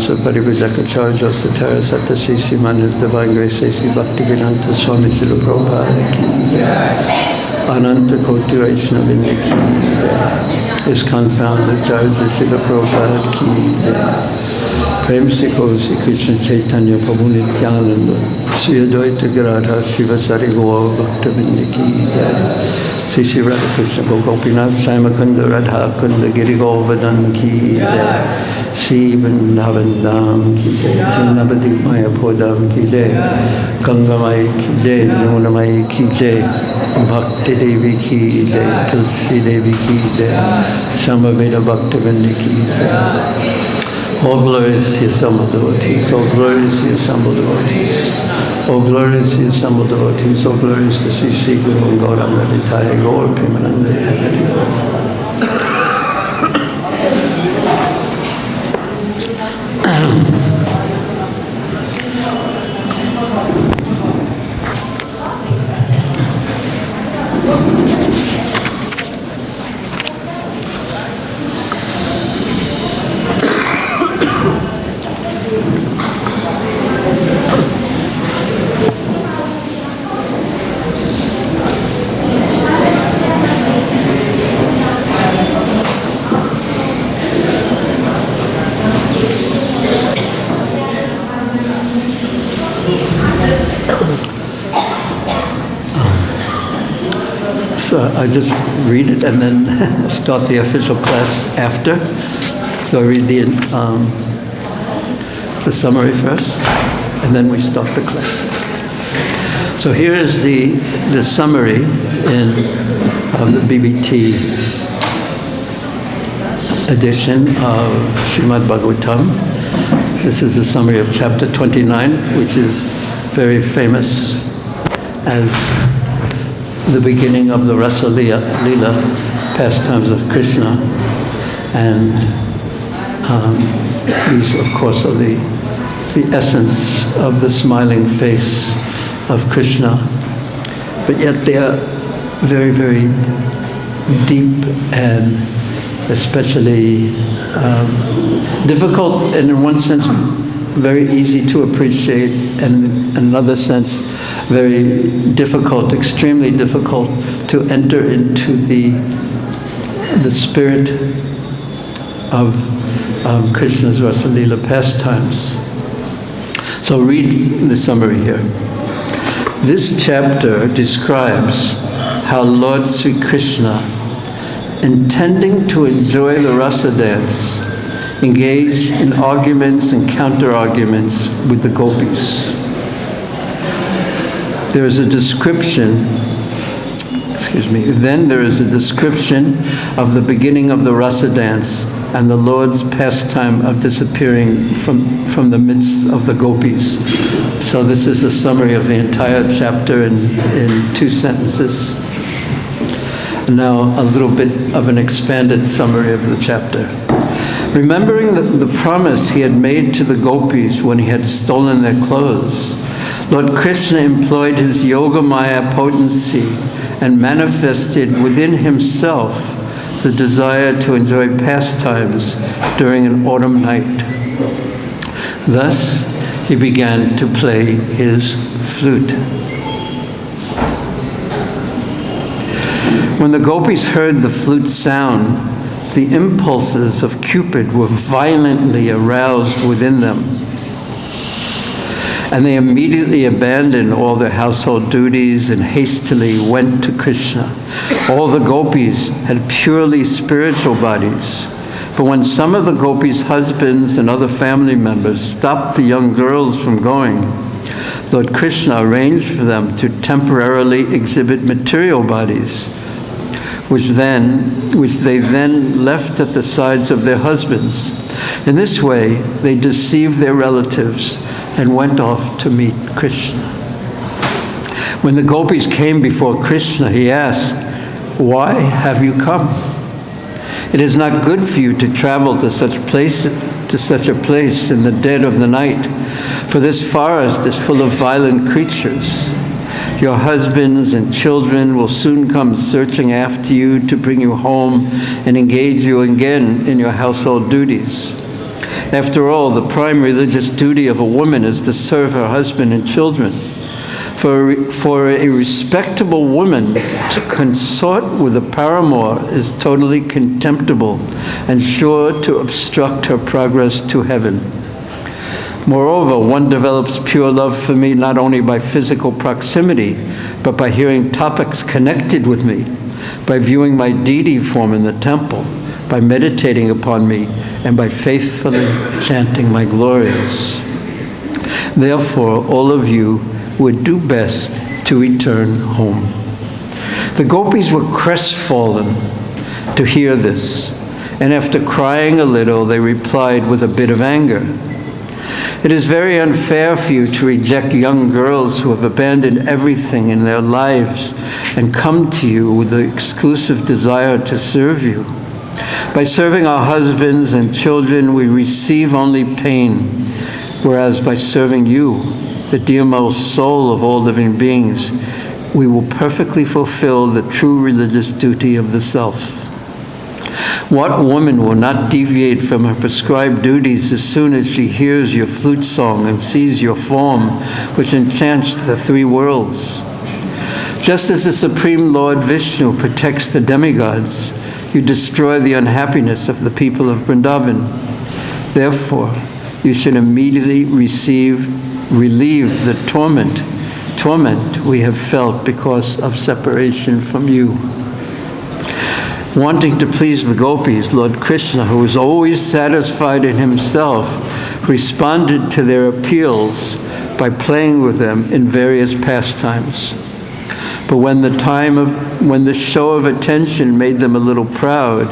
of Parivajakacarya Josatara Satta Sisi Man, His Divine Grace Sisi Bhaktivedanta Swami Srila Prabhupada Ki Jai, Ananta Koti Vaishnavin Ki Jai, His confounded Charge Srila Prabhupada Ki Jai, Prem Sikho Sri Krishna Chaitanya Prabhu Nityananda, Sri Advaita Gadadhar Srivasari Gaur Bhaktavinda Ki Jai, Sri Radha Krishna Gopinath Shyamakunda Radha Kunda Giri Govardhan Ki Jai, Sri Vrindavan Dham Ki Jai, Sri Navadip Maya Podam Ki Jai, Ganga Mai Ki Jai, Jamuna Mai Ki Jai, Bhakti Devi Ki Jai, Tulsi Devi Ki Jai, Samaveda Bhaktavinda Ki Jai. All glories to the assembled devotees, all glories to the assembled devotees. All glories to the assembled devotees, all glories to Sri Guru and Gauranga Nitaya Gaur Premanande Hari. So I just read it and then start the official class after. So I read the summary first, and then we start the class. So here is the summary in the BBT edition of Srimad Bhagavatam. This is the summary of chapter 29, which is very famous as the beginning of the Rasa Leela pastimes of Krishna. And these, of course, are the essence of the smiling face of Krishna. But yet they are very, very deep and especially difficult, and in one sense very easy to appreciate, and in another sense very difficult, extremely difficult to enter into the spirit of Krishna's Rasa Leela pastimes. So read the summary here. This chapter describes how Lord Sri Krishna, intending to enjoy the rasa dance, engaged in arguments and counter-arguments with the gopis. There is a description, then there is a description of the beginning of the rasa dance and the Lord's pastime of disappearing from the midst of the gopis. So this is a summary of the entire chapter in 2 sentences. Now a little bit of an expanded summary of the chapter. Remembering the promise he had made to the gopis when he had stolen their clothes, Lord Krishna employed his Yoga Maya potency and manifested within himself the desire to enjoy pastimes during an autumn night. Thus, he began to play his flute. When the gopis heard the flute sound, the impulses of Cupid were violently aroused within them, and they immediately abandoned all their household duties and hastily went to Krishna. All the gopis had purely spiritual bodies, but when some of the gopis' husbands and other family members stopped the young girls from going, Lord Krishna arranged for them to temporarily exhibit material bodies, which they then left at the sides of their husbands. In this way, they deceived their relatives and went off to meet Krishna. When the gopis came before Krishna, he asked, "Why have you come? It is not good for you to travel to such a place in the dead of the night, for this forest is full of violent creatures. Your husbands and children will soon come searching after you to bring you home and engage you again in your household duties. After all, the prime religious duty of a woman is to serve her husband and children. For a respectable woman to consort with a paramour is totally contemptible and sure to obstruct her progress to heaven. Moreover, one develops pure love for me not only by physical proximity, but by hearing topics connected with me, by viewing my deity form in the temple, by meditating upon me, and by faithfully chanting my glories. Therefore, all of you would do best to return home. The gopis were crestfallen to hear this, and after crying a little, they replied with a bit of anger. It is very unfair for you to reject young girls who have abandoned everything in their lives and come to you with the exclusive desire to serve you. By serving our husbands and children, we receive only pain, whereas by serving you, the dearmost soul of all living beings, we will perfectly fulfill the true religious duty of the self. What woman will not deviate from her prescribed duties as soon as she hears your flute song and sees your form, which enchants the three worlds? Just as the Supreme Lord Vishnu protects the demigods, you destroy the unhappiness of the people of Vrindavan. Therefore, you should immediately relieve the torment we have felt because of separation from you. Wanting to please the gopis, Lord Krishna, who is always satisfied in himself, responded to their appeals by playing with them in various pastimes. But when the show of attention made them a little proud,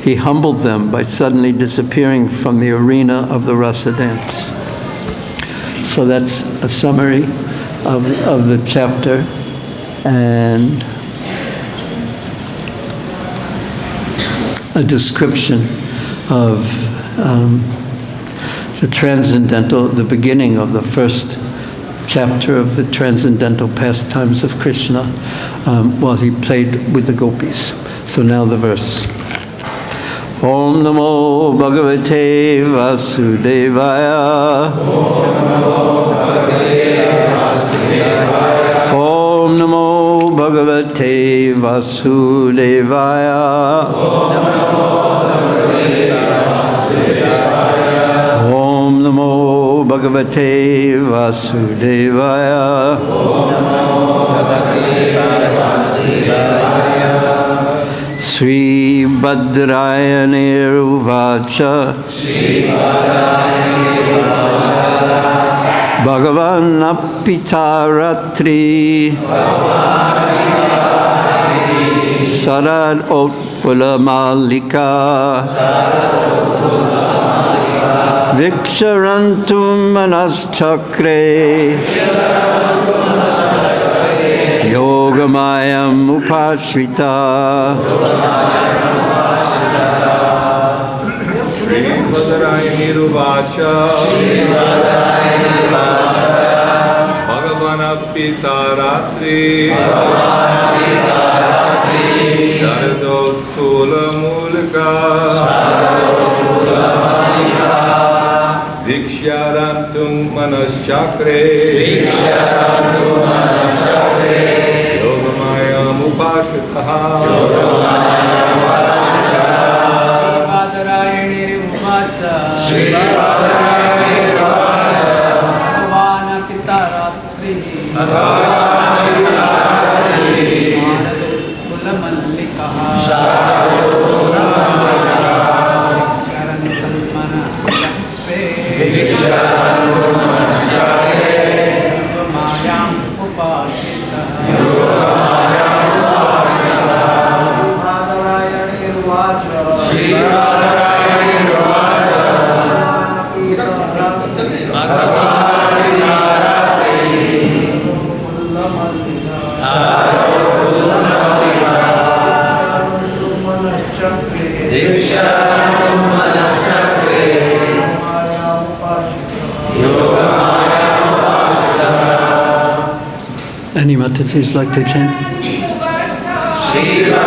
he humbled them by suddenly disappearing from the arena of the rasa dance. So that's a summary of the chapter, and a description of the beginning of the first chapter of the transcendental pastimes of Krishna while he played with the gopis. So now the verse. Om Namo Bhagavate Vasudevaya. Om Namo Bhagavate Vasudevaya. Om Namo Bhagavate Vasudevaya. Sri Bhadrayane Uvacha. Bhagavan Apita Ratri Sarad Otpula Malika Viksharantum Manas Chakre Yogamayam Upashrita. Bhagavan Pita Ratri Sharadotula Mulika Viksharantum Manas Chakre Yogamayam Upashrita. Sri Bhadrayane Bhagavan Pita Ratri Any Matatis like to chant? Shiva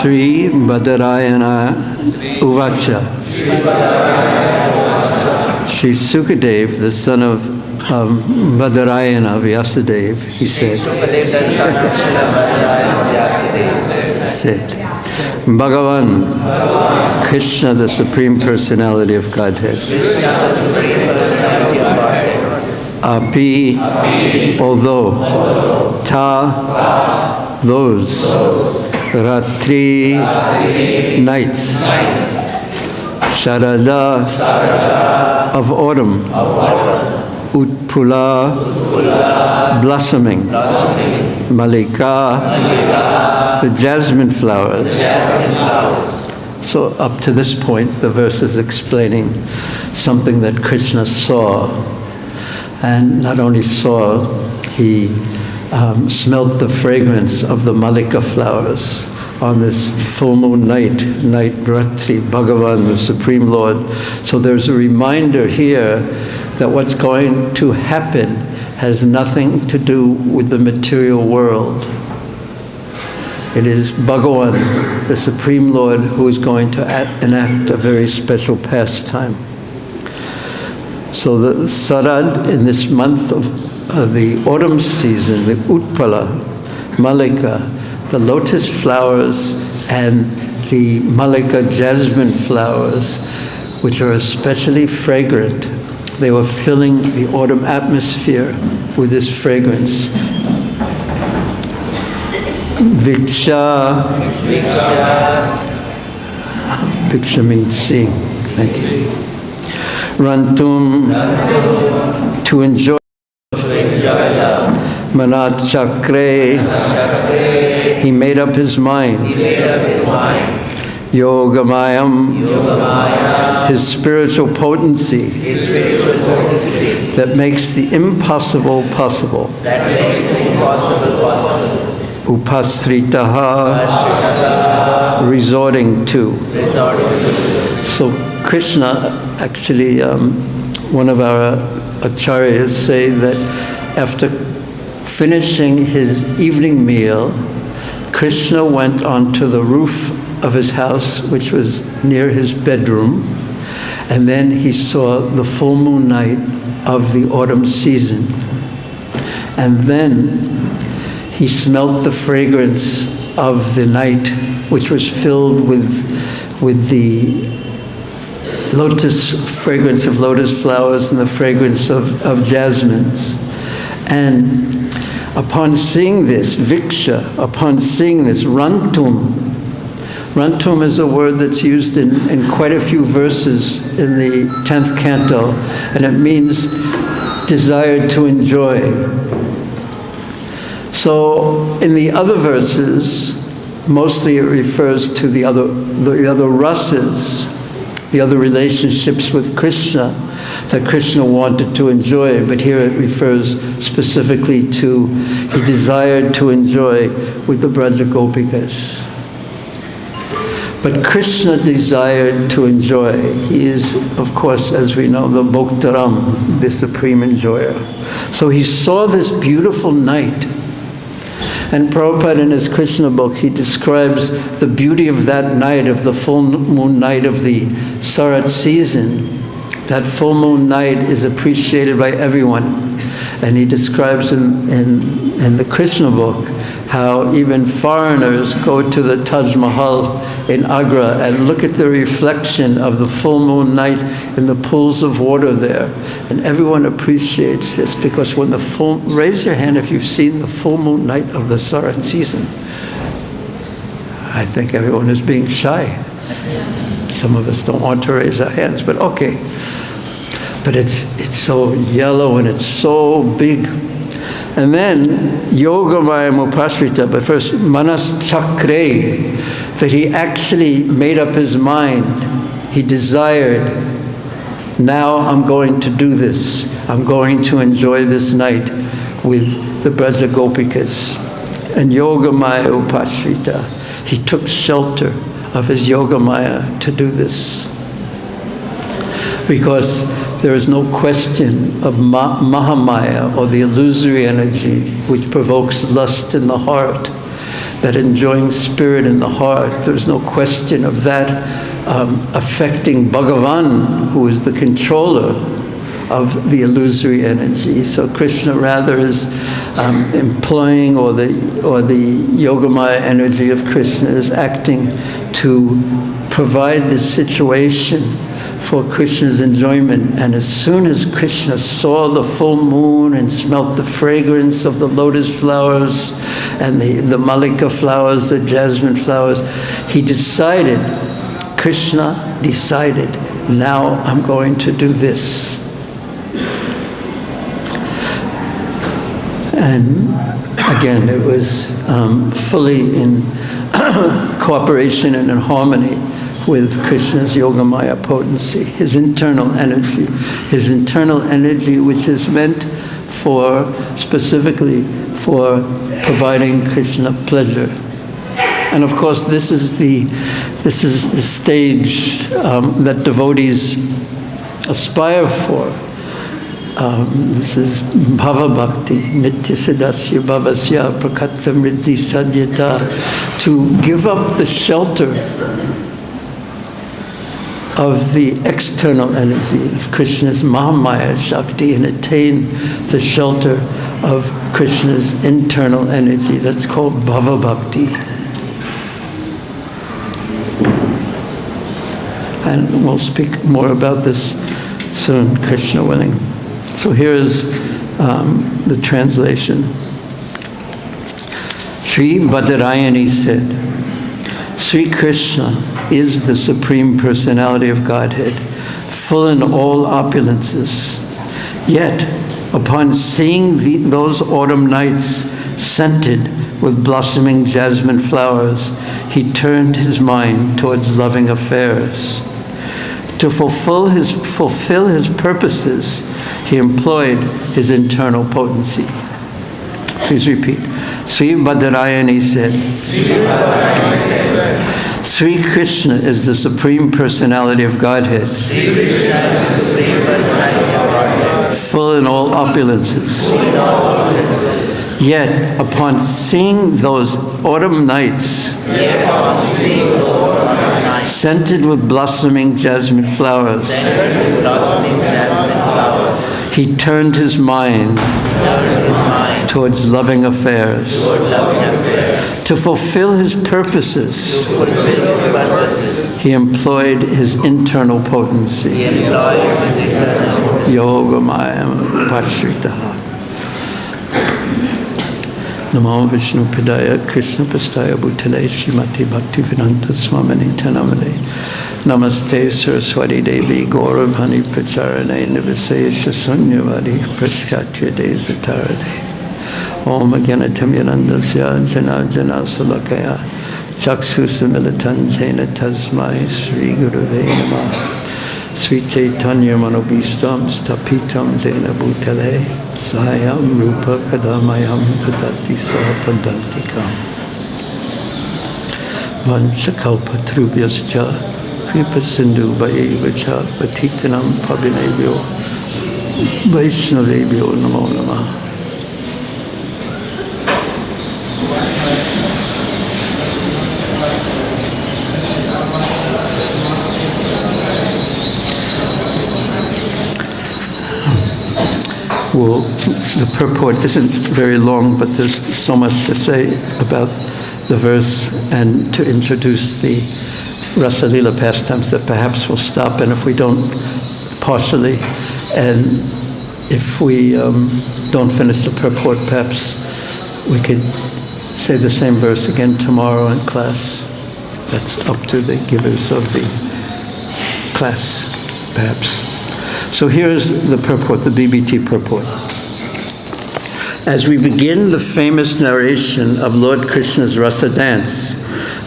Sri Badarayana Uvacha. Sri Sukadev, the son of Badarayana of Vyasadeva, he said, Bhagavan, Krishna, the Supreme Personality of Godhead. Api, although, ta, those, Ratri, nights, Sharada, of autumn, Utpula, blossoming, Malika, the jasmine flowers. So up to this point, the verse is explaining something that Krishna saw. And not only saw, he smelt the fragrance of the Malika flowers on this full moon night Ratri, Bhagavan, the Supreme Lord. So there's a reminder here that what's going to happen has nothing to do with the material world. It is Bhagavan, the Supreme Lord, who is going to enact a very special pastime. So the Sarad, in this month of the autumn season, the Utpala, Malika, the lotus flowers and the Malika jasmine flowers, which are especially fragrant, they were filling the autumn atmosphere with this fragrance. Viksha. Viksha means seeing. Thank you. Rantum, to enjoy. Manat Chakre, he made up his mind. Yogamayam, his spiritual potency that makes the impossible possible. Upasritaha, resorting to. So Krishna, actually, one of our acharyas say that after finishing his evening meal, Krishna went onto the roof of his house, which was near his bedroom, and then he saw the full moon night of the autumn season. And then he smelt the fragrance of the night, which was filled with the lotus, fragrance of lotus flowers and the fragrance of jasmines. And upon seeing this, Viksha, upon seeing this, Rantum. Rantum is a word that's used in quite a few verses in the 10th canto, and it means desired to enjoy. So in the other verses, mostly it refers to the other rasas, the other relationships with Krishna that Krishna wanted to enjoy, but here it refers specifically to he desired to enjoy with the Braja Gopikas. But Krishna desired to enjoy. He is, of course, as we know, the Bhoktaram, the supreme enjoyer. So he saw this beautiful night. And Prabhupada, in his Krishna book, he describes the beauty of that night, of the full moon night of the Sarat season. That full moon night is appreciated by everyone. And he describes in the Krishna book how even foreigners go to the Taj Mahal in Agra and look at the reflection of the full moon night in the pools of water there. And everyone appreciates this because when raise your hand if you've seen the full moon night of the Sarat season. I think everyone is being shy. Some of us don't want to raise our hands, but okay. But it's so yellow and it's so big. And then Yogamaya Mupasrita, but first Manas Chakre, that he actually made up his mind. He desired, now I'm going to do this. I'm going to enjoy this night with the Braja Gopikas. And Yogamaya Upasrita, he took shelter of his Yogamaya to do this. Because there is no question of Mahamaya, or the illusory energy which provokes lust in the heart, that enjoying spirit in the heart. There's no question of that affecting Bhagavan, who is the controller of the illusory energy. So Krishna rather is employing, or the Yogamaya energy of Krishna is acting to provide this situation for Krishna's enjoyment. And as soon as Krishna saw the full moon and smelt the fragrance of the lotus flowers and the malika flowers, the jasmine flowers, he decided, Krishna decided, now I'm going to do this. And again, it was fully in cooperation and in harmony with Krishna's Yogamaya potency, his internal energy which is meant for, specifically for providing Krishna pleasure. And of course, this is the stage that devotees aspire for. This is Bhava Bhakti, Nitya Siddhasya Bhavasya Prakatta Mriddhi Sadyata, to give up the shelter of the external energy of Krishna's Mahamaya Shakti and attain the shelter of Krishna's internal energy. That's called Bhava Bhakti. And we'll speak more about this soon, Krishna willing. So here is the translation. Sri Badarayani said, Sri Krishna is the Supreme Personality of Godhead, full in all opulences. Yet, upon seeing those autumn nights scented with blossoming jasmine flowers, he turned his mind towards loving affairs. To fulfill his purposes, he employed his internal potency. Please repeat. Sri Badarayani said, Sri Krishna is the Supreme Personality of Godhead, full in all opulences. Yet, upon seeing those autumn nights, scented with blossoming jasmine flowers, he turned his mind towards loving affairs. To fulfill his purposes, he employed his internal potency. Yogamaya Pasritaha. Namo Vishnu Padaya Krishna Pastaya Bhutale Srimati Bhaktivedanta Swamini Tanamane. Namaste Saraswati Devi Gauravani Pracharane Nivasesha Sunyavadi Praskatya Desatarade. Om Agyanatam Yanandasya Jana Jana Salakaya Chaksusa Militan Jena Tasmai Sri Gurave Namah. Sri Chaitanya Manobhistam Stapitam Jena Bhutale Sayam Rupa Kadamayam Padati Sahapadantikam Vansakalpa Trubhyascha Kripa Sindhu Bhayevacha Patitanam Pabhinebhyo Vaishnavebhyo Namo Namah. Well, the purport isn't very long, but there's so much to say about the verse and to introduce the Rasa Lila pastimes that perhaps we'll stop, and if we don't, partially, and if we don't finish the purport, perhaps we could say the same verse again tomorrow in class. That's up to the givers of the class, perhaps. So here's the purport, the BBT purport. As we begin the famous narration of Lord Krishna's Rasa dance,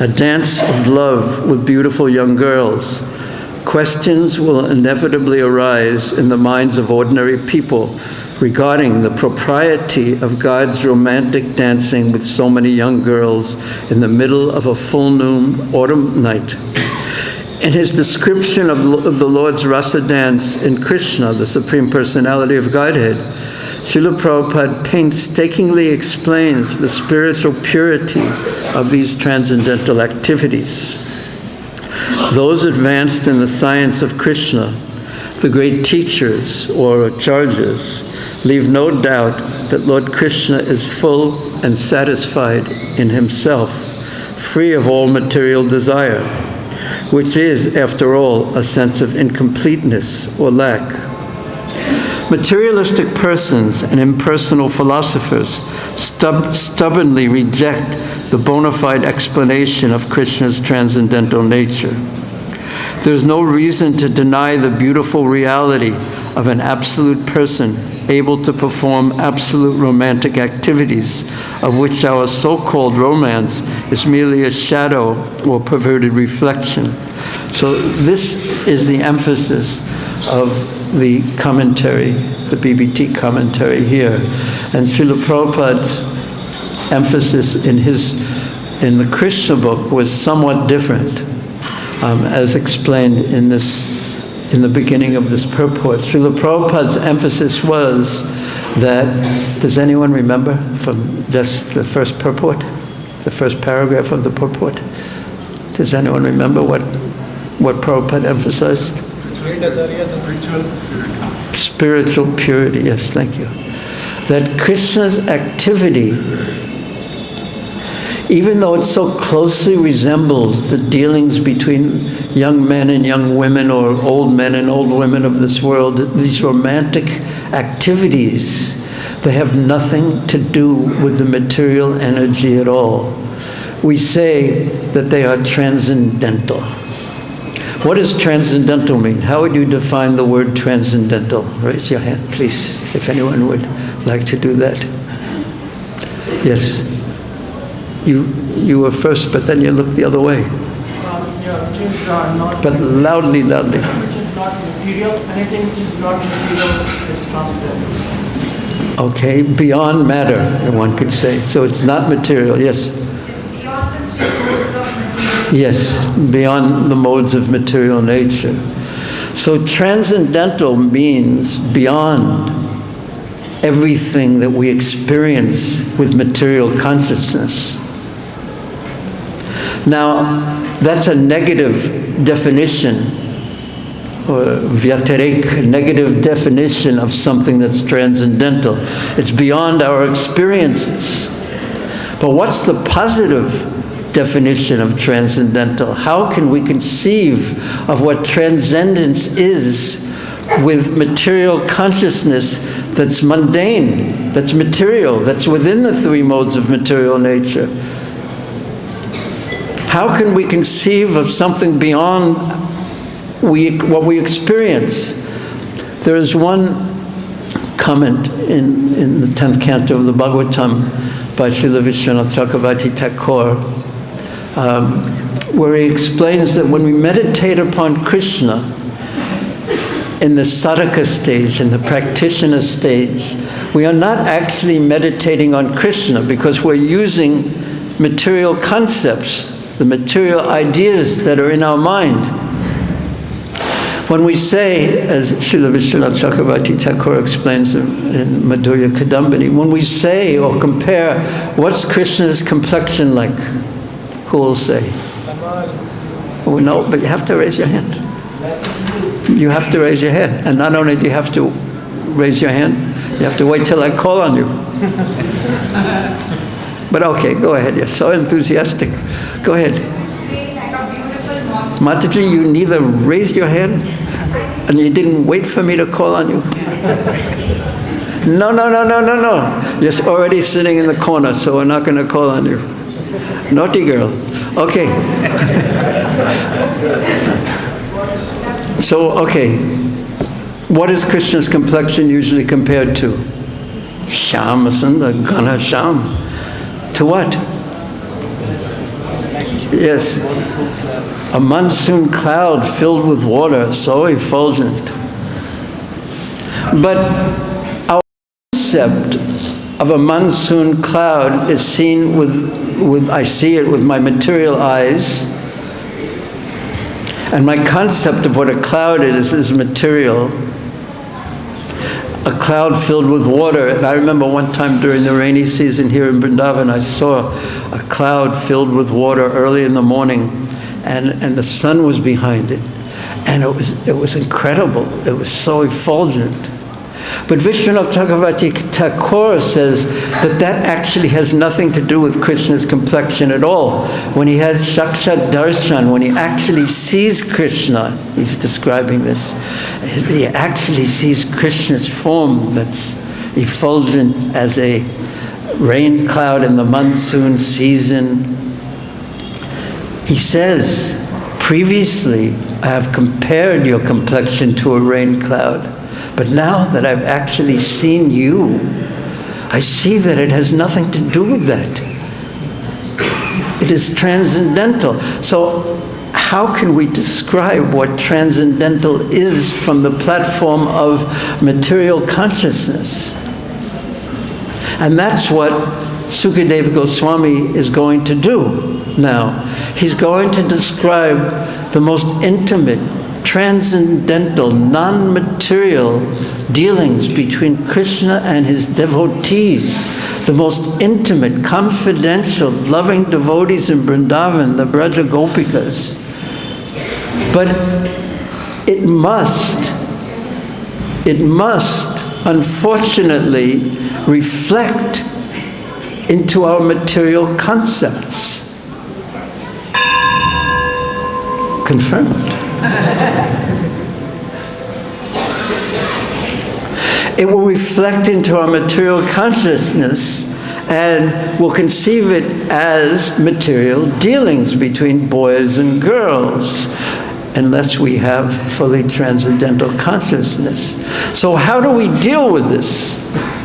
a dance of love with beautiful young girls, questions will inevitably arise in the minds of ordinary people regarding the propriety of God's romantic dancing with so many young girls in the middle of a full moon autumn night. In his description of the Lord's Rasa dance in Krishna, the Supreme Personality of Godhead, Srila Prabhupada painstakingly explains the spiritual purity of these transcendental activities. Those advanced in the science of Krishna, the great teachers or acharyas, leave no doubt that Lord Krishna is full and satisfied in himself, free of all material desire, which is, after all, a sense of incompleteness or lack. Materialistic persons and impersonal philosophers stubbornly reject the bona fide explanation of Krishna's transcendental nature. There's no reason to deny the beautiful reality of an absolute person able to perform absolute romantic activities, of which our so-called romance is merely a shadow or perverted reflection. So this is the emphasis of the commentary, the BBT commentary here. And Srila Prabhupada's emphasis in the Krishna book was somewhat different, as explained in the beginning of this purport. Srila Prabhupada's emphasis was that, does anyone remember from just the first purport, the first paragraph of the purport? Does anyone remember what Prabhupada emphasized? Spiritual purity, yes, thank you. That Krishna's activity, even though it so closely resembles the dealings between young men and young women or old men and old women of this world, these romantic activities, they have nothing to do with the material energy at all. We say that they are transcendental. What does transcendental mean? How would you define the word transcendental? Raise your hand, please, if anyone would like to do that. Yes. You were first, but then you looked the other way. But loudly. Which is not material, anything which is not material is transcendental. Okay, beyond matter, one could say. So it's not material, yes. Yes, beyond the modes of material nature. So transcendental means beyond everything that we experience with material consciousness. Now, that's a negative definition, or vyatirek, negative definition of something that's transcendental. It's beyond our experiences. But what's the positive definition of transcendental? How can we conceive of what transcendence is with material consciousness that's mundane, that's material, that's within the three modes of material nature? How can we conceive of something beyond what we experience? There is one comment in the 10th canto of the Bhagavatam by Srila Vishwanath Chakravarti Thakur, where he explains that when we meditate upon Krishna in the sadhaka stage, in the practitioner stage, we are not actually meditating on Krishna because we're using material concepts, the material ideas that are in our mind. When we say, as Srila Vishwanath Chakravarti Thakur explains in Madhurya Kadambini, when we say or compare, what's Krishna's complexion like? Who will say? Oh, no, but you have to raise your hand. You have to raise your hand. And not only do you have to raise your hand, you have to wait till I call on you. But okay, go ahead. You're so enthusiastic. Go ahead. Mataji, you neither raised your hand and you didn't wait for me to call on you. No. You're already sitting in the corner, so we're not going to call on you. Naughty girl. Okay. So, okay. What is Krishna's complexion usually compared to? Shyama Sundar, Ghana Shyam. To what? Yes. A monsoon cloud filled with water, so effulgent. But our concept of a monsoon cloud is seen with I see it with my material eyes. And my concept of what a cloud is material. A cloud filled with water. And I remember one time during the rainy season here in Vrindavan, I saw a cloud filled with water early in the morning, and the sun was behind it. And it was incredible. It was so effulgent. But Vishwanath Chakravarti Thakur says that actually has nothing to do with Krishna's complexion at all. When he has Sakshat Darshan, when he actually sees Krishna, he's describing this, he actually sees Krishna's form that's effulgent as a rain cloud in the monsoon season. He says, previously I have compared your complexion to a rain cloud. But now that I've actually seen you, I see that it has nothing to do with that. It is transcendental. So how can we describe what transcendental is from the platform of material consciousness? And that's what Sukadeva Goswami is going to do now. He's going to describe the most intimate, transcendental, non-material dealings between Krishna and his devotees, the most intimate, confidential, loving devotees in Vrindavan, the Braja Gopikas. But it must, unfortunately, reflect into our material concepts. Confirmed. It will reflect into our material consciousness, and we'll conceive it as material dealings between boys and girls, unless we have fully transcendental consciousness. So how do we deal with this?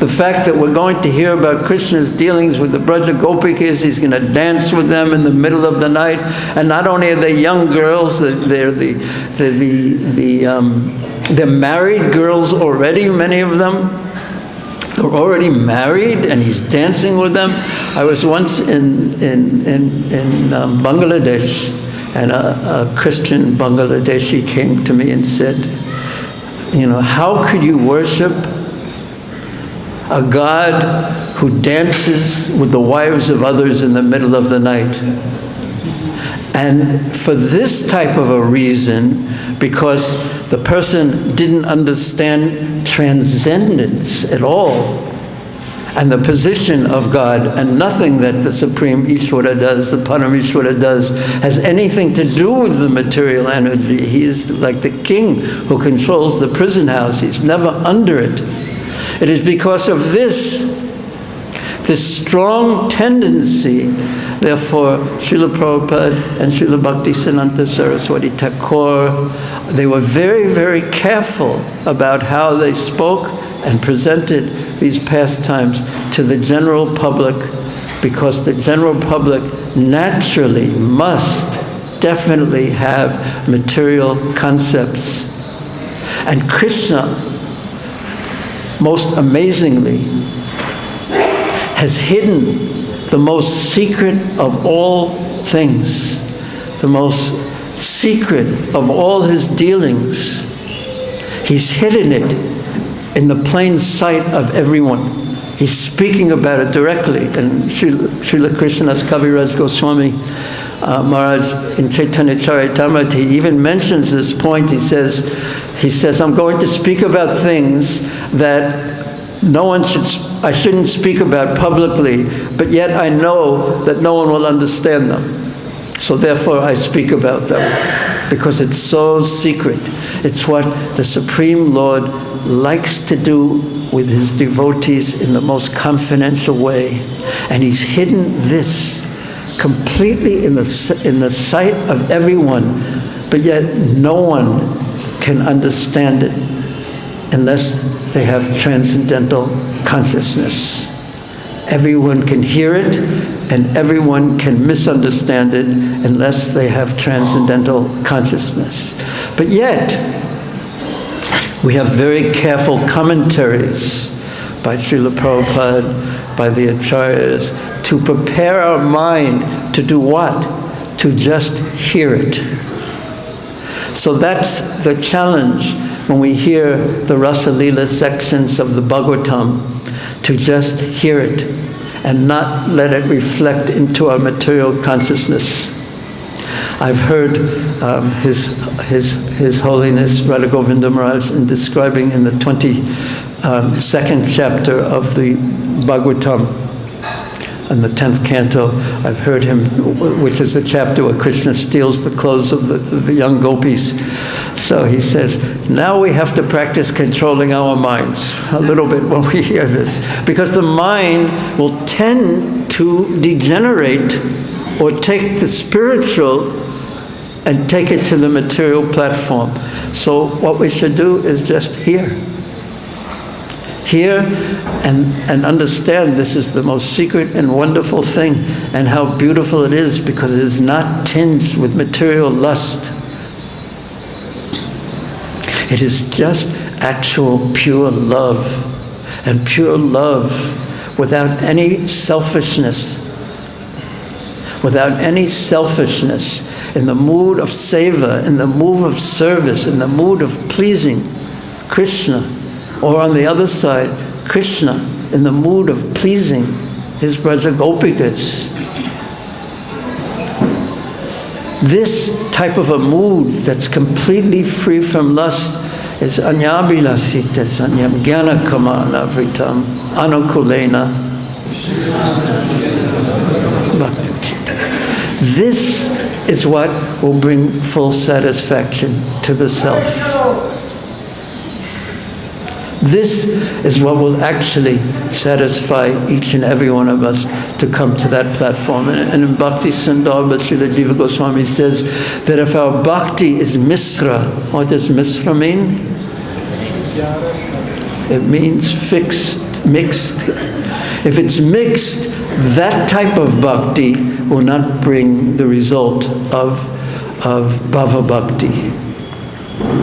The fact that we're going to hear about Krishna's dealings with the Braja Gopikas, he's going to dance with them in the middle of the night, and not only are they young girls, they're married girls already, many of them. They're already married, and he's dancing with them. I was once in Bangladesh, and a Christian Bangladeshi came to me and said, you know, how could you worship a God who dances with the wives of others in the middle of the night? And for this type of a reason, because the person didn't understand transcendence at all, and the position of God, and nothing that the Supreme Ishvara does, the Parameshvara does, has anything to do with the material energy. He is like the king who controls the prison house. He's never under it. It is because of this strong tendency, therefore, Srila Prabhupada and Srila Bhaktisiddhanta Saraswati Thakur, they were very, very careful about how they spoke and presented these pastimes to the general public, because the general public naturally must definitely have material concepts. And Krishna, most amazingly, has hidden the most secret of all things, the most secret of all his dealings. He's hidden it in the plain sight of everyone. He's speaking about it directly. And Srila Krishnadas Kaviraj Goswami Maharaj in Chaitanya Charitamrita, he even mentions this point. He says, I'm going to speak about things that I shouldn't speak about publicly, but yet I know that no one will understand them. So therefore I speak about them, because it's so secret. It's what the Supreme Lord likes to do with his devotees in the most confidential way. And he's hidden this completely in the sight of everyone, but yet no one can understand it unless they have transcendental consciousness. Everyone can hear it, and everyone can misunderstand it unless they have transcendental consciousness. But yet, we have very careful commentaries by Srila Prabhupada, by the Acharyas, to prepare our mind to do what? To just hear it. So that's the challenge when we hear the Rasa Lila sections of the Bhagavatam, to just hear it and not let it reflect into our material consciousness. I've heard His Holiness Radha Govinda Maharaj in describing in the 22nd chapter of the Bhagavatam, in the 10th canto, I've heard him, which is the chapter where Krishna steals the clothes of the young gopis. So he says, now we have to practice controlling our minds a little bit when we hear this, because the mind will tend to degenerate or take the spiritual and take it to the material platform. So what we should do is just hear. Hear and understand this is the most secret and wonderful thing, and how beautiful it is, because it is not tinged with material lust. It is just actual pure love, and pure love without any selfishness. Without any selfishness, in the mood of seva, in the mood of service, in the mood of pleasing Krishna. Or on the other side, Krishna in the mood of pleasing his Braja Gopikas. This type of a mood that's completely free from lust is anyabhilasita sanyam jnana kamana vritam anukulena. This is what will bring full satisfaction to the self. This is what will actually satisfy each and every one of us to come to that platform. And in Bhakti Sandarbha, Srila Jiva Goswami says that if our bhakti is misra, what does misra mean? It means fixed, mixed. If it's mixed, that type of bhakti will not bring the result of bhava bhakti.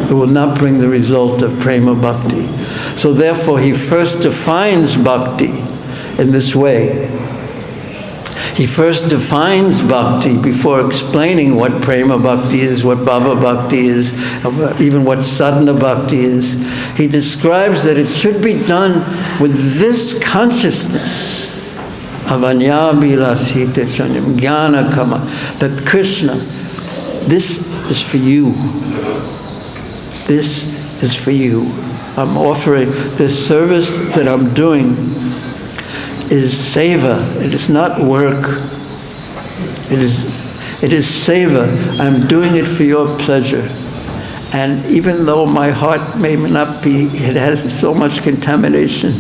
It will not bring the result of prema bhakti. So therefore, he first defines bhakti in this way. He first defines bhakti before explaining what prema bhakti is, what bhava bhakti is, even what sadhana bhakti is. He describes that it should be done with this consciousness of anyabhilasita sanyam jnana kama, that Krishna, this is for you. This is for you. I'm offering this service that I'm doing is seva. It is not work. It is seva. I'm doing it for your pleasure. And even though my heart may not be, it has so much contamination,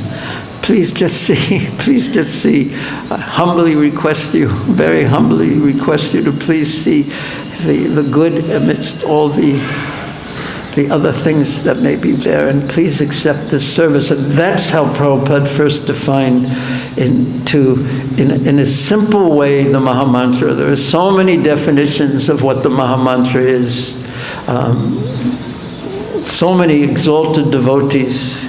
please just see, I humbly request you, very humbly request you to please see the good amidst all the other things that may be there, and please accept this service. And that's how Prabhupada first defined in a simple way the Mahamantra. There are so many definitions of what the Mahamantra is. So many exalted devotees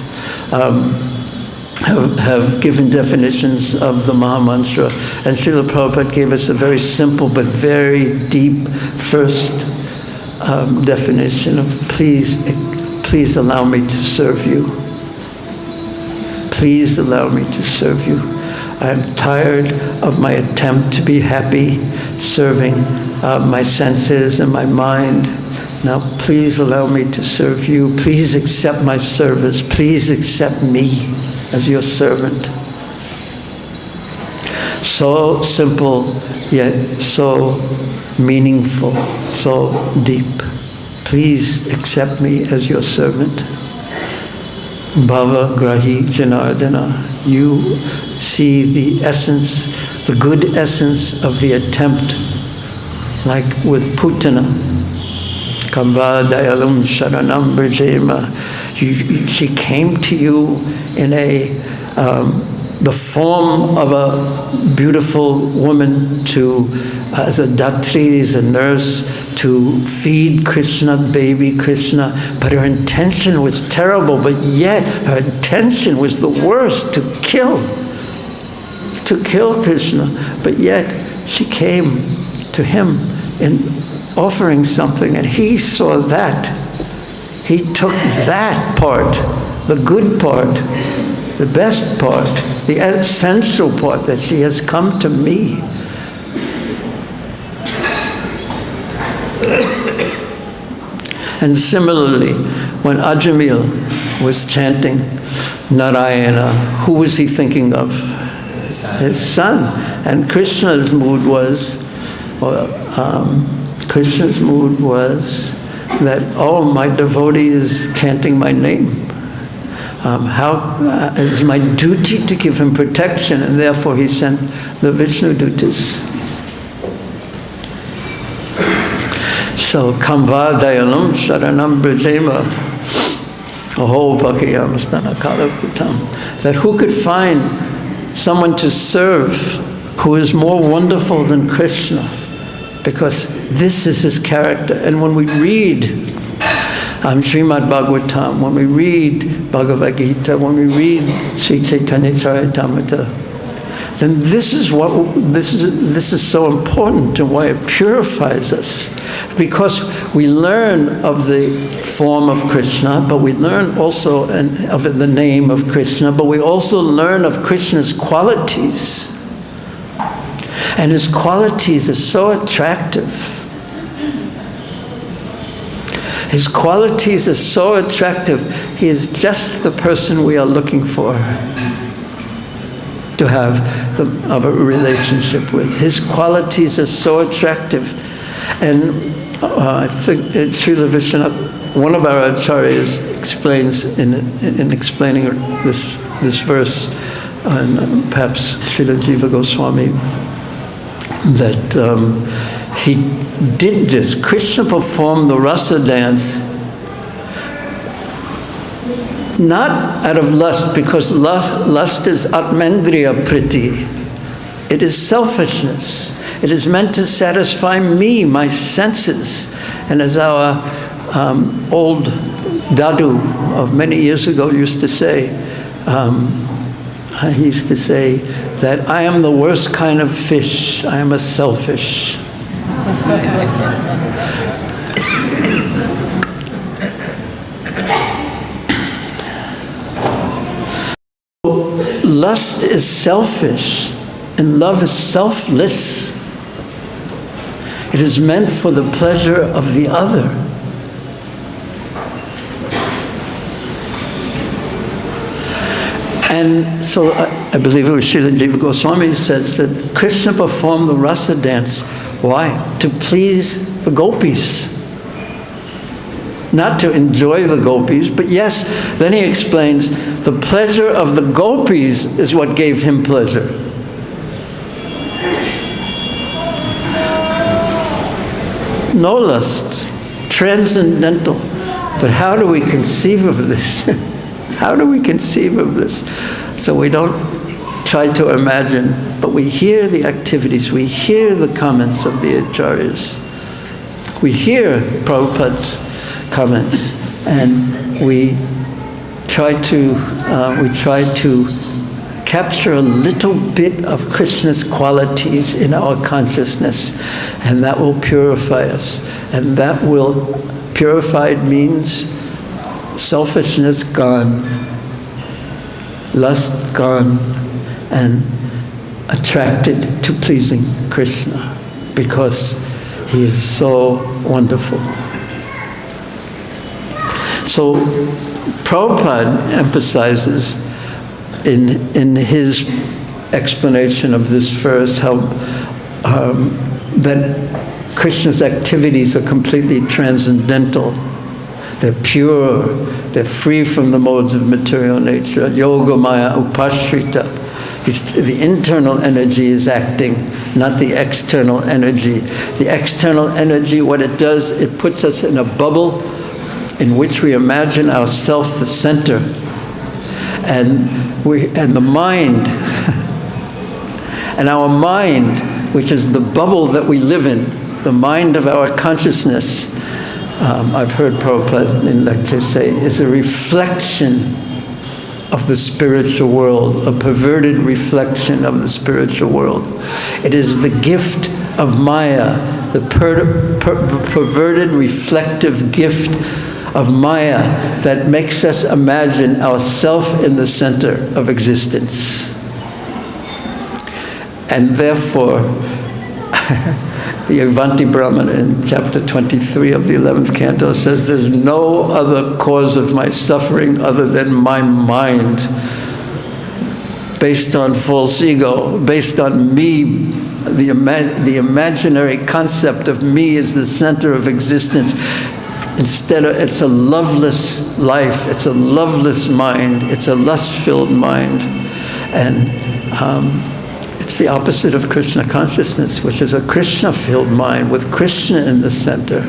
have given definitions of the Mahamantra, and Srila Prabhupada gave us a very simple but very deep first definition of please allow me to serve you. Please allow me to serve you. I am tired of my attempt to be happy serving my senses and my mind. Now please allow me to serve you. Please accept my service. Please accept me as your servant. So simple, yet so meaningful, so deep. Please accept me as your servant. Bhava Grahi Janardana. You see the essence the good essence of the attempt, like with Putana. Kamba Dayalum Sharanam Brajema. She came to you in the form of a beautiful woman as a datri, as a nurse, to feed Krishna, baby Krishna. But her intention was terrible, but yet her intention was the worst, to kill Krishna. But yet she came to him in offering something, and he saw that. He took that part, the good part, the best part, the essential part, that she has come to me. And similarly, when Ajamil was chanting Narayana, who was he thinking of? His son. And Krishna's mood was, that, oh, my devotee is chanting my name. It's my duty to give him protection, and therefore he sent the Vishnu Dutas. So, Kamva Dayanam Saranam Brajema, Aho Bhakiyam Stana Kalaputam, that who could find someone to serve who is more wonderful than Krishna, because this is his character. And when we read Srimad Bhagavatam, when we read Bhagavad Gita, when we read Sri Chaitanya Charitamrita, then this is so important, and why it purifies us. Because we learn of the form of Krishna, but we learn also of the name of Krishna, but we also learn of Krishna's qualities. And his qualities are so attractive. His qualities are so attractive. He is just the person we are looking for to have a relationship with. His qualities are so attractive. And I think Srila Vishwanath, one of our acharyas, explains in explaining this verse, and perhaps Srila Jiva Goswami, that he did this. Krishna performed the rasa dance not out of lust, because lust is atmendriya priti. It is selfishness. It is meant to satisfy me, my senses. And as our old Dadu of many years ago used to say, he used to say that I am the worst kind of fish. I am a selfish. Lust is selfish, and love is selfless. It is meant for the pleasure of the other. And so I believe it was Srila Jiva Goswami says that Krishna performed the rasa dance. Why? To please the gopis. Not to enjoy the gopis, but yes, then he explains the pleasure of the gopis is what gave him pleasure. No lust, transcendental. But how do we conceive of this? How do we conceive of this? So we don't try to imagine, but we hear the activities, we hear the comments of the acharyas. We hear Prabhupada's comments, and we try to capture a little bit of Krishna's qualities in our consciousness, and that will purify us. And that will, purified means selfishness gone, lust gone, and attracted to pleasing Krishna, because he is so wonderful. So Prabhupada emphasizes in his explanation of this verse how that Krishna's activities are completely transcendental. They're pure, they're free from the modes of material nature. Yoga maya upashrita. The internal energy is acting, not the external energy. The external energy, what it does, it puts us in a bubble in which we imagine ourselves the center. And the mind, and our mind, which is the bubble that we live in, the mind of our consciousness, I've heard Prabhupada in lectures say, is a reflection of the spiritual world, a perverted reflection of the spiritual world. It is the gift of Maya, the perverted reflective gift of Maya that makes us imagine ourselves in the center of existence. And therefore, the Avanti Brahmana in chapter 23 of the 11th canto says, there's no other cause of my suffering other than my mind, based on false ego, based on me, the imaginary concept of me as the center of existence. Instead of, it's a loveless life, it's a loveless mind, it's a lust-filled mind. And it's the opposite of Krishna consciousness, which is a Krishna-filled mind with Krishna in the center.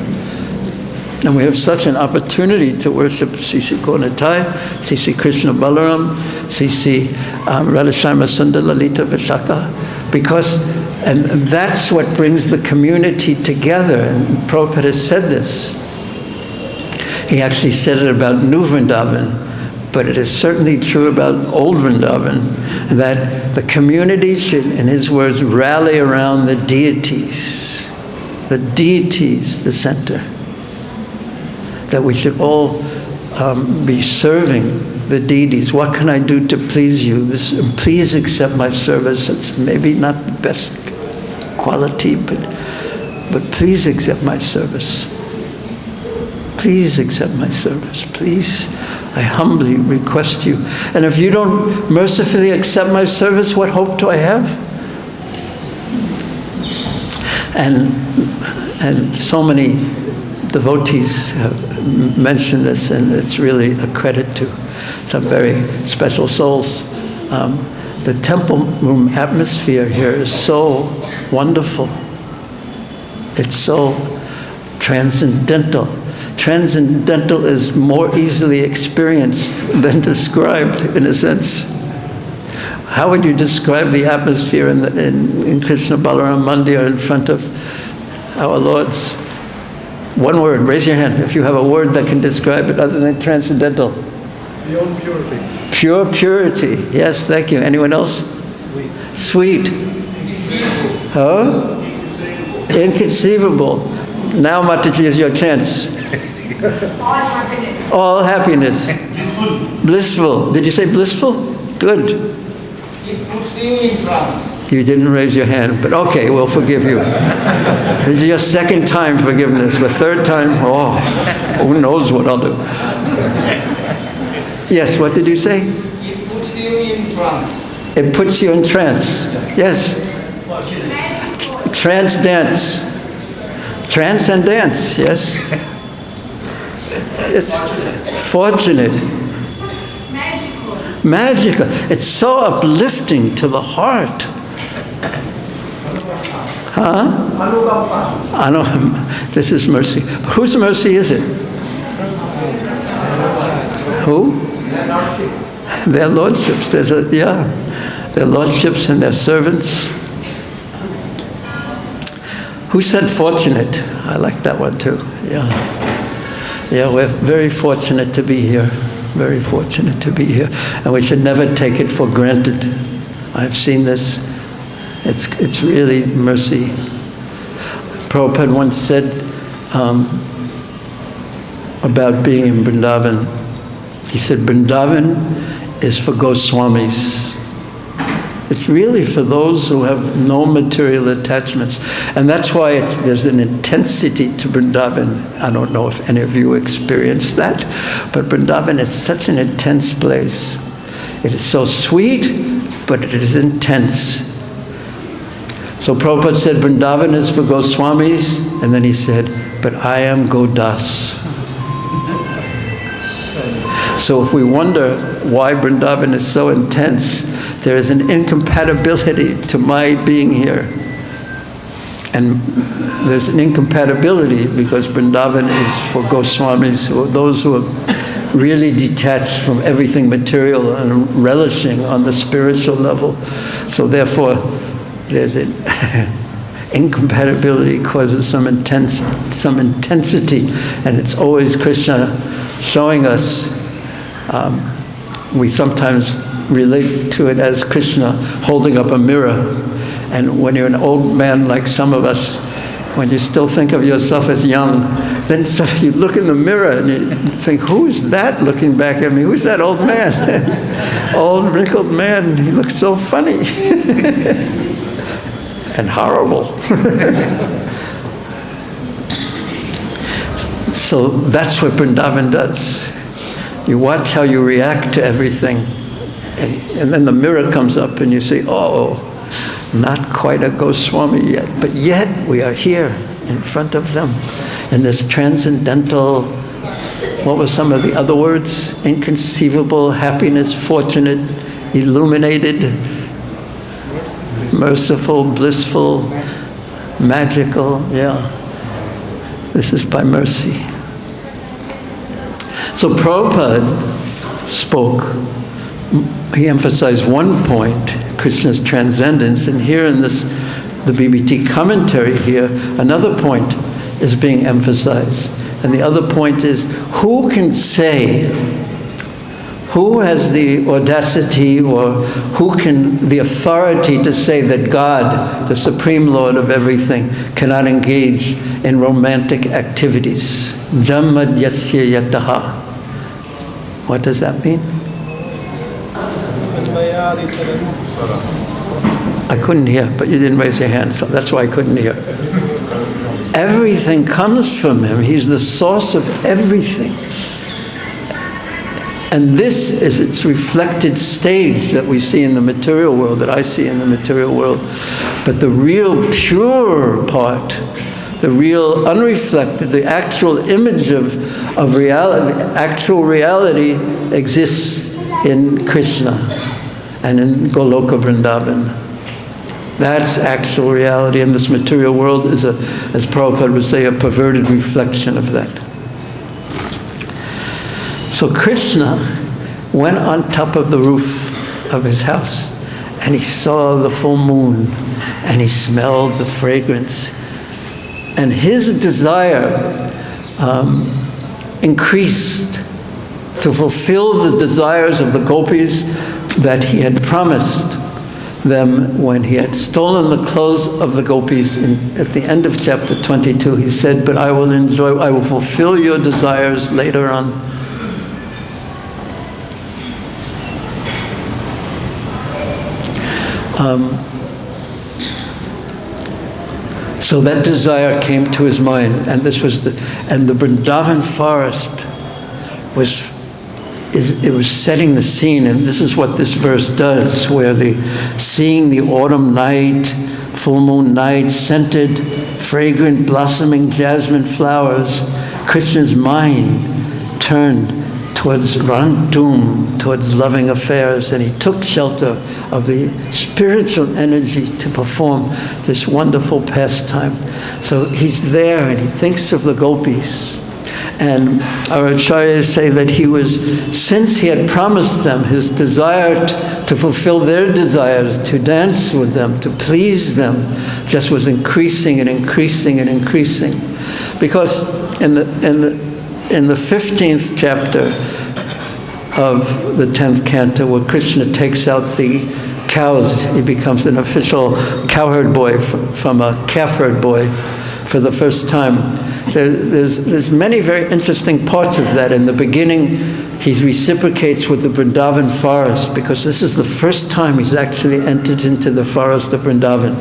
And we have such an opportunity to worship Sisi Konatai, Sisi Krishna Balaram, Sisi Radhashama Sundar Lalita Vishaka, because, and that's what brings the community together. And Prabhupada has said this. He actually said it about New Vrindavan, but it is certainly true about Old Vrindavan, that the community should, in his words, rally around the deities, the center. That we should all be serving the deities. What can I do to please you? Please accept my service. It's maybe not the best quality, but please accept my service. Please accept my service. Please, I humbly request you. And if you don't mercifully accept my service, what hope do I have? And so many devotees have mentioned this, and it's really a credit to some very special souls. The temple room atmosphere here is so wonderful. It's so transcendental. Transcendental is more easily experienced than described, in a sense. How would you describe the atmosphere in Krishna Balaram Mandir in front of our Lord's? One word, raise your hand if you have a word that can describe it other than transcendental. Beyond purity. Pure purity. Yes, thank you. Anyone else? Sweet. Sweet. Huh? Inconceivable. Now, Mataji, is your chance. All happiness. All happiness. Blissful. Did you say blissful? Good. It puts you in trance. You didn't raise your hand, but okay, we'll forgive you. This is your second time forgiveness. The third time, oh, who knows what I'll do. Yes, what did you say? It puts you in trance. It puts you in trance. Yes. Trance dance. Trance and dance, yes. It's fortunate. Magical. It's so uplifting to the heart. Huh? I know. This is mercy. Whose mercy is it? Who? Their lordships. Their lordships and their servants. Who said fortunate? I like that one too. Yeah, we're very fortunate to be here. Very fortunate to be here. And we should never take it for granted. I've seen this. It's really mercy. Prabhupada once said about being in Vrindavan, he said, Vrindavan is for Goswamis. It's really for those who have no material attachments. And that's why there's an intensity to Vrindavan. I don't know if any of you experienced that, but Vrindavan is such an intense place. It is so sweet, but it is intense. So Prabhupada said, Vrindavan is for Goswamis, and then he said, but I am Godas. So if we wonder why Vrindavan is so intense, There is an incompatibility to my being here. And there's an incompatibility because Vrindavan is for Goswamis, those who are really detached from everything material and relishing on the spiritual level. So therefore, there's an incompatibility causes some intensity, and it's always Krishna showing us. We sometimes relate to it as Krishna holding up a mirror. And when you're an old man like some of us, when you still think of yourself as young, then you look in the mirror and you think, who's that looking back at me? Who's that old man? Old wrinkled man, he looks so funny and horrible. So that's what Vrindavan does. You watch how you react to everything, and then the mirror comes up and you say, oh, not quite a Goswami yet, but yet we are here in front of them in this transcendental, what were some of the other words? Inconceivable, happiness, fortunate, illuminated, merciful, blissful, magical, yeah. This is by mercy. So Prabhupada spoke, he emphasized one point, Krishna's transcendence, and here in this, the BBT commentary here, another point is being emphasized. And the other point is, who can say, who has the audacity or who can, the authority to say that God, the Supreme Lord of everything, cannot engage in romantic activities? Jammad yasya yataha. What does that mean? I couldn't hear, but you didn't raise your hand, so that's why I couldn't hear. Everything comes from him. He's the source of everything. And this is its reflected stage that we see in the material world, that I see in the material world. But the real pure part, the real unreflected, the actual image of reality, actual reality exists in Krishna and in Goloka Vrindavan. That's actual reality, and this material world is, as Prabhupada would say, a perverted reflection of that. So Krishna went on top of the roof of his house, and he saw the full moon, and he smelled the fragrance. And his desire increased to fulfill the desires of the gopis that he had promised them when he had stolen the clothes of the gopis. At the end of chapter 22, he said, but I will fulfill your desires later on. So that desire came to his mind, and this was the Vrindavan forest was setting the scene, and this is what this verse does, where seeing the autumn night, full moon night, scented, fragrant, blossoming jasmine flowers, Krishna's mind turned towards Rantum, towards loving affairs, and he took shelter of the spiritual energy to perform this wonderful pastime. So he's there and he thinks of the gopis. And our acharyas say that since he had promised them, his desire to fulfill their desires, to dance with them, to please them, just was increasing and increasing and increasing. Because in the 15th chapter of the 10th canto, where Krishna takes out the cows, he becomes an official cowherd boy from a calf herd boy for the first time. There's many very interesting parts of that. In the beginning, he reciprocates with the Vrindavan forest, because this is the first time he's actually entered into the forest of Vrindavan.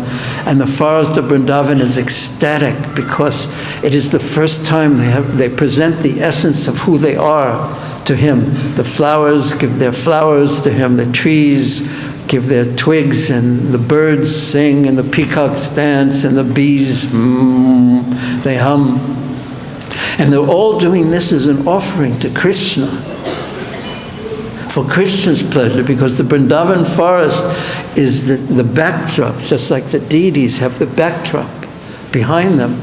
And the forest of Vrindavan is ecstatic because it is the first time they present the essence of who they are to him. The flowers give their flowers to him, the trees give their twigs, and the birds sing, and the peacocks dance, and the bees, they hum. And they're all doing this as an offering to Krishna for Krishna's pleasure, because the Vrindavan forest is the backdrop, just like the deities have the backdrop behind them,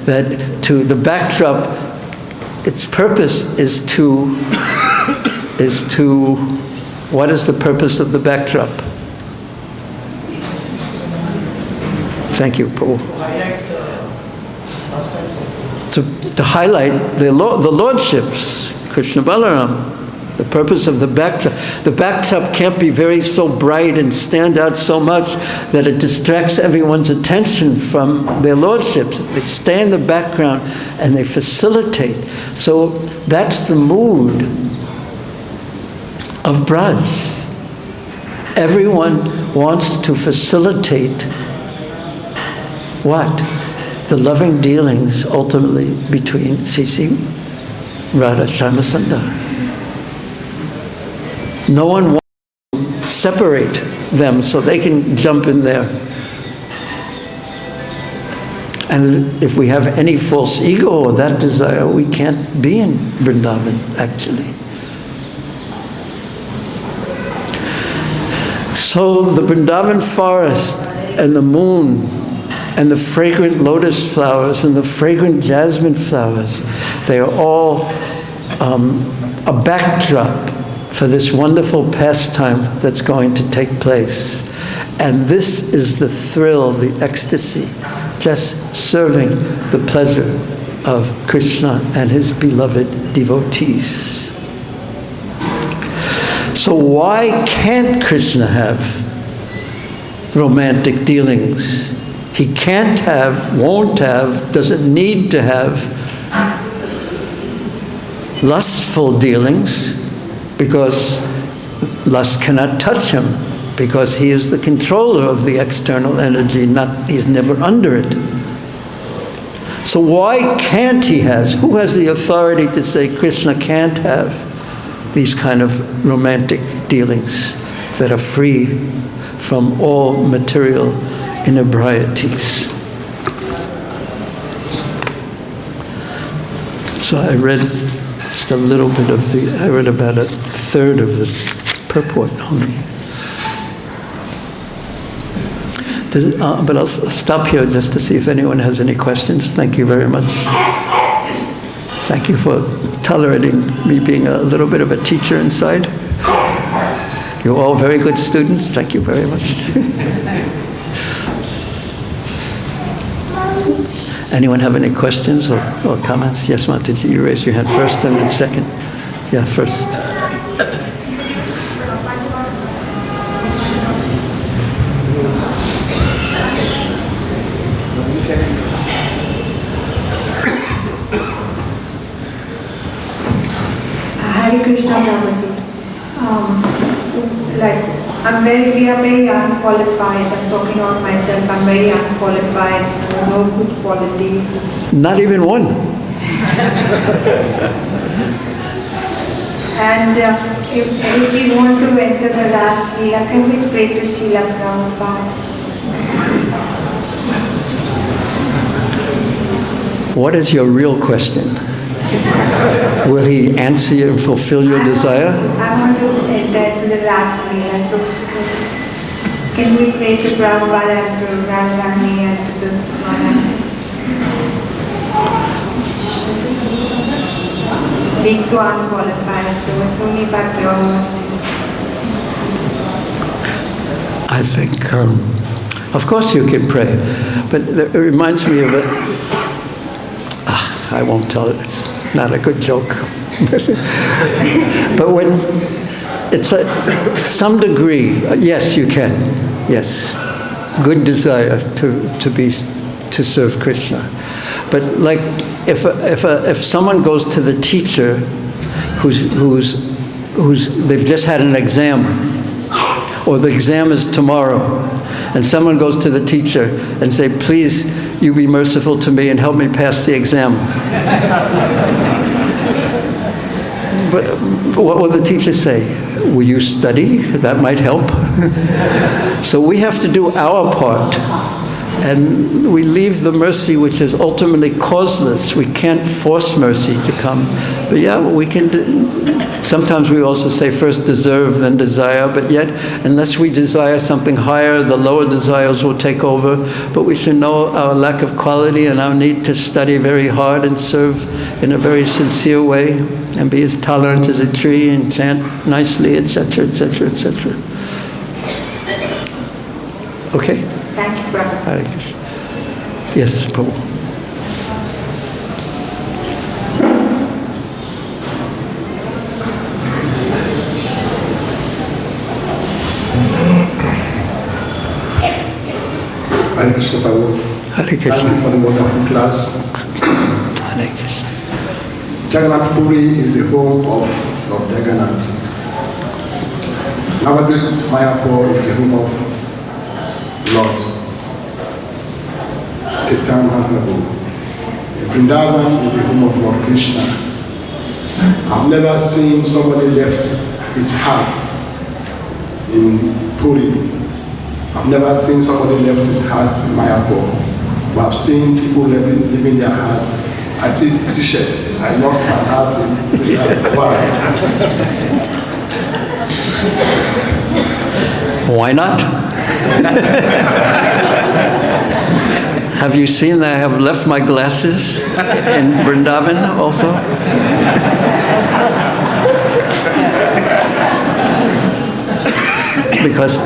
that to the backdrop, its purpose is to, what is the purpose of the backdrop? Thank you, Prabhu. To highlight the lordships, Krishna Balaram. The purpose of the backdrop can't be so bright and stand out so much that it distracts everyone's attention from their lordships. They stay in the background and they facilitate. So that's the mood of Braj. Everyone wants to facilitate what? The loving dealings ultimately between Sisi, Radha, Shyamasundar. No one wants to separate them so they can jump in there. And if we have any false ego or that desire, we can't be in Vrindavan, actually. So the Vrindavan forest and the moon and the fragrant lotus flowers and the fragrant jasmine flowers, they are all a backdrop for this wonderful pastime that's going to take place. And this is the thrill, the ecstasy, just serving the pleasure of Krishna and his beloved devotees. So why can't Krishna have romantic dealings? He can't have, won't have, doesn't need to have lustful dealings, because lust cannot touch him, because he is the controller of the external energy, he's never under it. So why can't he have? Who has the authority to say Krishna can't have these kind of romantic dealings that are free from all material inebrieties? So I read just a little bit of I read about a third of the purport only. But I'll stop here just to see if anyone has any questions. Thank you very much. Thank you for tolerating me being a little bit of a teacher inside. You're all very good students. Thank you very much. Anyone have any questions or comments? Yes, Mataji, you raise your hand first and then second. Yeah, first. Hare Krishna, Prabhuji. We are very unqualified. I'm talking about myself. I'm very unqualified. No good qualities. Not even one. And if we want to enter the last Leela, can we pray to Srila Prabhupada? What is your real question? Will he answer you and fulfill your desire? I want to enter the last Leela. So can we pray to Prabhupada and to Radharani and to the Swaran? Being so unqualified, so it's only by pure mercy. I think, of course you can pray, but it reminds me of I won't tell it, it's not a good joke. But when it's some degree, yes, you can, yes. Good desire to serve Krishna. But like if someone goes to the teacher who's they've just had an exam, or the exam is tomorrow, and someone goes to the teacher and say, please, you be merciful to me and help me pass the exam. But what will the teacher say? Will you study? That might help. So we have to do our part And we leave the mercy which is ultimately causeless. We can't force mercy to come. But yeah, we can sometimes we also say first deserve, then desire, but yet unless we desire something higher, the lower desires will take over. But we should know our lack of quality and our need to study very hard and serve in a very sincere way and be as tolerant as a tree and chant nicely, etc., etc., etc. Okay? Thank you, Prabhu. Hare Krishna. Yes, Prabhu. Hare Krishna, Prabhu. Hare Thank Krishna. you for the wonderful class. Hare Krishna. Jagannath Puri is the home of Lord Jagannath. Navadvip Mayapur is the home of Lord Chaitanya Mahaprabhu. Vrindavan is the home of Lord Krishna. I've never seen somebody left his heart in Puri. I've never seen somebody left his heart in Mayapur. But I've seen people leaving their hearts. I take t-shirts. I lost my heart in Vrindavan. Why? Why not? Have you seen that I have left my glasses in Vrindavan also? Because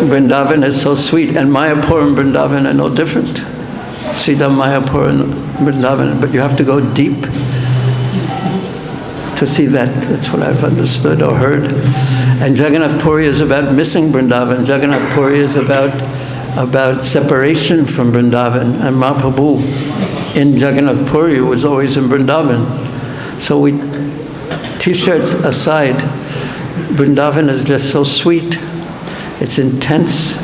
Vrindavan is so sweet, and Mayapur and Vrindavan are no different. Sita Mayapur and Vrindavan, but you have to go deep to see that. That's what I've understood or heard. And Jagannath Puri is about missing Vrindavan. Jagannath Puri is about separation from Vrindavan. And Mahaprabhu in Jagannath Puri was always in Vrindavan. So we, t-shirts aside, Vrindavan is just so sweet. It's intense,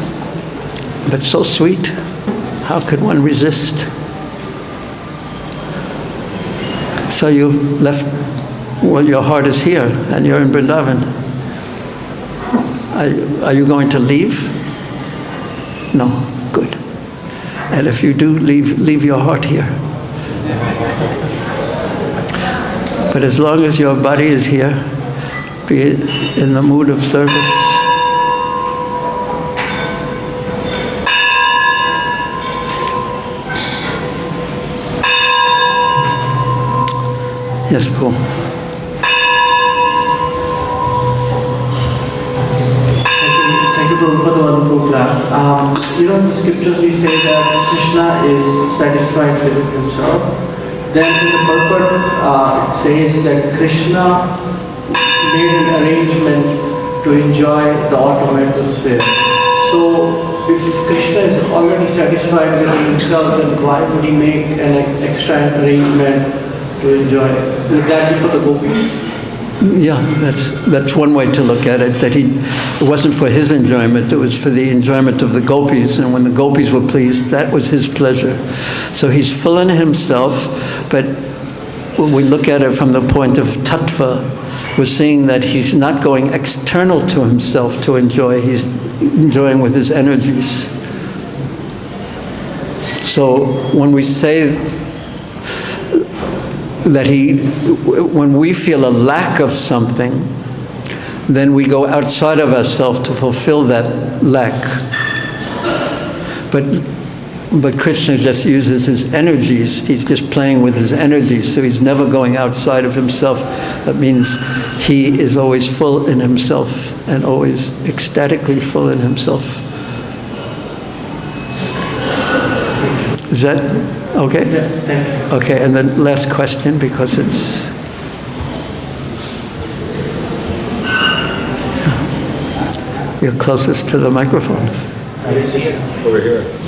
but so sweet. How could one resist? So you've left, well, your heart is here, and you're in Vrindavan. Are you going to leave? No, good. And if you do leave your heart here. But as long as your body is here, be in the mood of service. Yes, Paul. Thank you, Prabhu, for the wonderful class. In the scriptures we say that Krishna is satisfied with himself. Then in the purport, it says that Krishna made an arrangement to enjoy the autumn sphere. So, if Krishna is already satisfied with himself, then why would he make an extra arrangement to enjoy it? Would that be for the gopis? Yeah, that's one way to look at it, that it wasn't for his enjoyment, it was for the enjoyment of the gopis, and when the gopis were pleased, that was his pleasure. So he's full in himself, but when we look at it from the point of tattva, we're seeing that he's not going external to himself to enjoy, he's enjoying with his energies. So when we say that when we feel a lack of something, then we go outside of ourselves to fulfill that lack. But Krishna just uses his energies. He's just playing with his energies, so he's never going outside of himself. That means he is always full in himself and always ecstatically full in himself. Is that okay? Yeah, thank you. Okay, and then last question, because it's... You're closest to the microphone. Over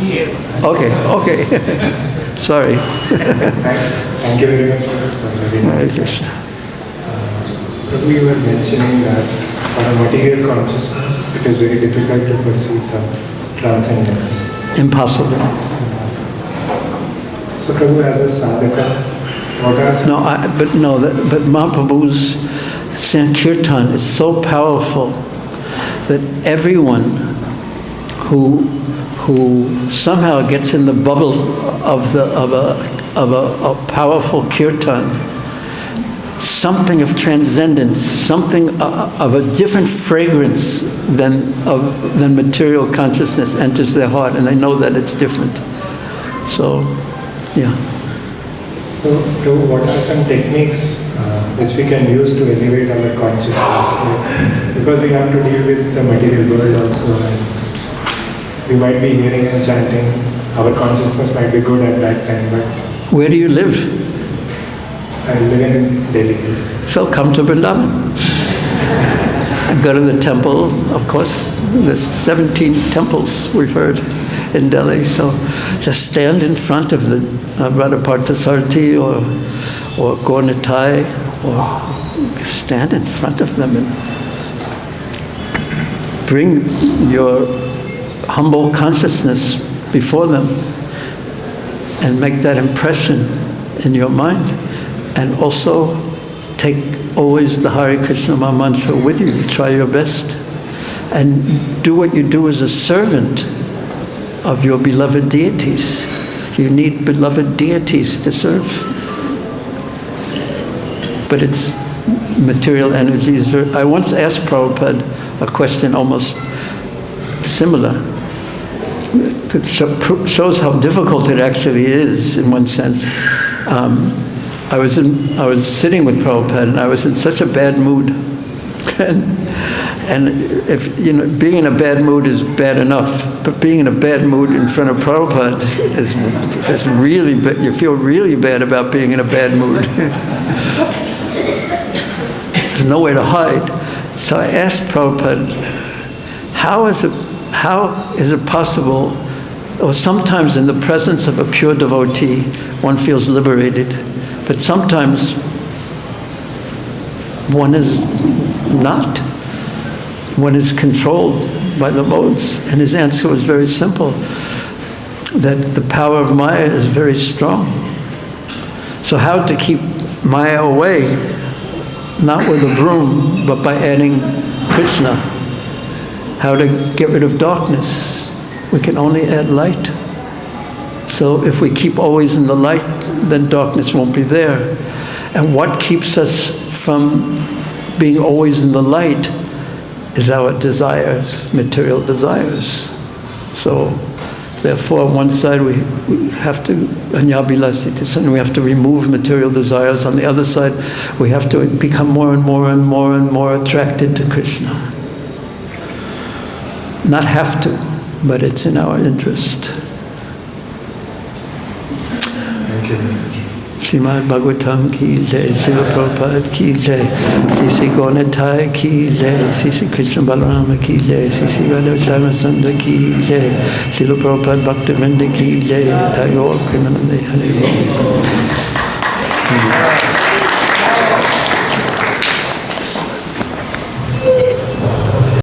here. Okay. Sorry. Thank you very much for having Hare us. Krishna. Prabhu, you were mentioning that for a material consciousness, it is very difficult to perceive the transcendence. Impossible. So, Prabhu, as a sadhaka, what are some... But Mahaprabhu's Sankirtan is so powerful that everyone who who somehow gets in the bubble of a powerful kirtan, something of transcendence, something of a different fragrance than material consciousness enters their heart, and they know that it's different. So, yeah. So, Prabhu, what are some techniques which we can use to elevate our consciousness? Because we have to deal with the material world also, and we might be hearing and chanting. Our consciousness might be good at that time, but... Where do you live? I live in Delhi. So come to Vrindavan. And go to the temple, of course. There's 17 temples, we've heard, in Delhi. So just stand in front of the Radhaparthasarthi or Gornitai, or stand in front of them and bring your humble consciousness before them and make that impression in your mind. And also take always the Hare Krishna mantra with you. Try your best. And do what you do as a servant of your beloved deities. You need beloved deities to serve. But it's material energies. I once asked Prabhupada a question almost similar. It shows how difficult it actually is in one sense. I was sitting with Prabhupada, and I was in such a bad mood. and if being in a bad mood is bad enough, but being in a bad mood in front of Prabhupada is really bad. You feel really bad about being in a bad mood. There's nowhere to hide. So I asked Prabhupada, how is it possible? Or sometimes in the presence of a pure devotee, one feels liberated. But sometimes one is not. One is controlled by the modes. And his answer was very simple, that the power of Maya is very strong. So how to keep Maya away? Not with a broom, but by adding Krishna. How to get rid of darkness? We can only add light. So if we keep always in the light, then darkness won't be there. And what keeps us from being always in the light is our desires, material desires. So therefore, on one side we have to, we have to remove material desires. On the other side, we have to become more and more and more and more attracted to Krishna. Not have to, but it's in our interest. Srimad Bhagavatam ki jai, Srila Prabhupada ki jai, Sri Gaunitai ki jai, Sri Krishna Balarama ki jai, Sri Radha Sanda ki jai, Srila Prabhupada Bhaktivinoda ki jai, Thayor Krimanande Hare Rama.